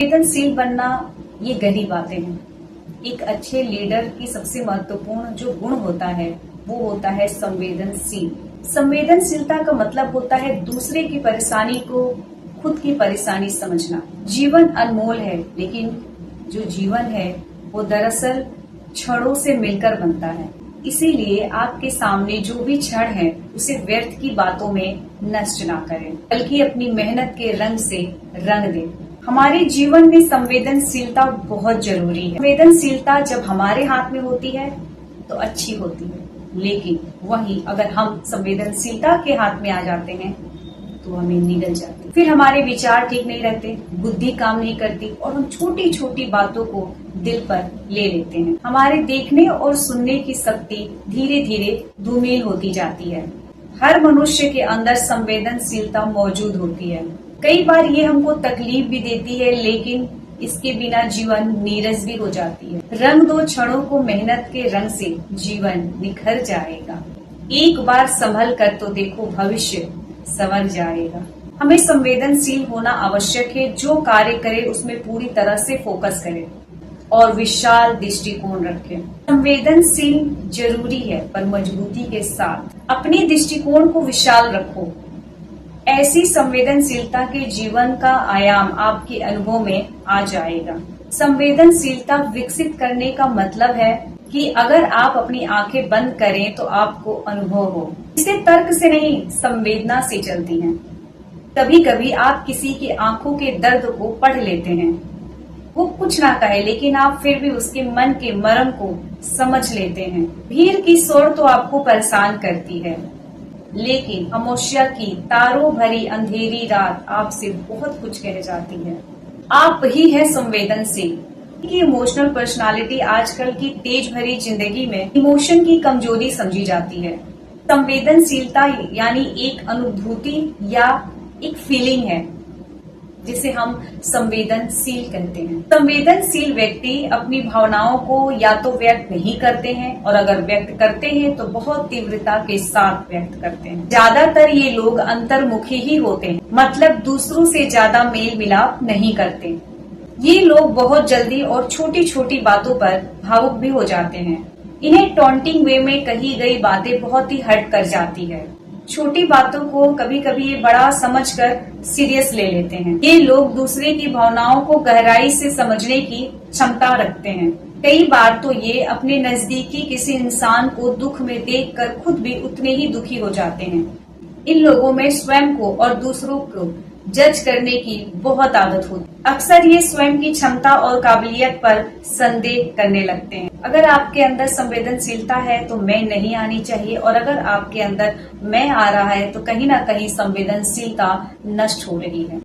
संवेदनशील बनना ये गहरी बातें हैं। एक अच्छे लीडर की सबसे महत्वपूर्ण जो गुण होता है वो होता है संवेदनशील। संवेदनशीलता का मतलब होता है दूसरे की परेशानी को खुद की परेशानी समझना। जीवन अनमोल है, लेकिन जो जीवन है वो दरअसल क्षणों से मिलकर बनता है। इसीलिए आपके सामने जो भी क्षण है उसे व्यर्थ की बातों में नष्ट ना करें, बल्कि अपनी मेहनत के रंग से रंग दें। हमारे जीवन में संवेदनशीलता बहुत जरूरी है। संवेदनशीलता जब हमारे हाथ में होती है तो अच्छी होती है, लेकिन वहीं अगर हम संवेदनशीलता के हाथ में आ जाते हैं तो हमें निगल जाती है। फिर हमारे विचार ठीक नहीं रहते, बुद्धि काम नहीं करती और हम छोटी छोटी बातों को दिल पर ले लेते हैं। हमारे देखने और सुनने की शक्ति धीरे धीरे धूमिल होती जाती है। हर मनुष्य के अंदर संवेदनशीलता मौजूद होती है। कई बार ये हमको तकलीफ भी देती है, लेकिन इसके बिना जीवन नीरस भी हो जाती है। रंग दो क्षणों को मेहनत के रंग से, जीवन निखर जाएगा। एक बार संभल कर तो देखो, भविष्य संवर जाएगा। हमें संवेदनशील होना आवश्यक है। जो कार्य करे उसमें पूरी तरह से फोकस करें और विशाल दृष्टिकोण रखें। संवेदनशील जरूरी है, पर मजबूती के साथ अपने दृष्टिकोण को विशाल रखो। ऐसी संवेदनशीलता के जीवन का आयाम आपके अनुभव में आ जाएगा। संवेदनशीलता विकसित करने का मतलब है कि अगर आप अपनी आंखें बंद करें तो आपको अनुभव हो। इसे तर्क से नहीं, संवेदना से चलती है। कभी कभी आप किसी की आंखों के दर्द को पढ़ लेते हैं। वो कुछ ना कहे, लेकिन आप फिर भी उसके मन के मर्म को समझ लेते हैं। भीड़ की शोर तो आपको परेशान करती है, लेकिन खामोशिया की तारों भरी अंधेरी रात आपसे बहुत कुछ कह जाती है। आप ही है संवेदनशील। इमोशनल पर्सनालिटी आजकल की तेज भरी जिंदगी में इमोशन की कमजोरी समझी जाती है। संवेदनशीलता यानी एक अनुभूति या एक फीलिंग है जिसे हम संवेदनशील कहते हैं। संवेदनशील व्यक्ति अपनी भावनाओं को या तो व्यक्त नहीं करते हैं, और अगर व्यक्त करते हैं तो बहुत तीव्रता के साथ व्यक्त करते हैं। ज्यादातर ये लोग अंतर्मुखी ही होते हैं, मतलब दूसरों से ज्यादा मेल मिलाप नहीं करते। ये लोग बहुत जल्दी और छोटी छोटी बातों पर भावुक भी हो जाते हैं। इन्हें टॉन्टिंग वे में कही गई बातें बहुत ही हर्ट कर जाती है। छोटी बातों को कभी कभी ये बड़ा समझकर सीरियस ले लेते हैं। ये लोग दूसरे की भावनाओं को गहराई से समझने की क्षमता रखते हैं। कई बार तो ये अपने नजदीकी किसी इंसान को दुख में देखकर खुद भी उतने ही दुखी हो जाते हैं। इन लोगों में स्वयं को और दूसरों को जज करने की बहुत आदत होती है। अक्सर ये स्वयं की क्षमता और काबिलियत पर संदेह करने लगते हैं। अगर आपके अंदर संवेदनशीलता है तो मैं नहीं आनी चाहिए, और अगर आपके अंदर मैं आ रहा है तो कहीं ना कहीं संवेदनशीलता नष्ट हो रही है।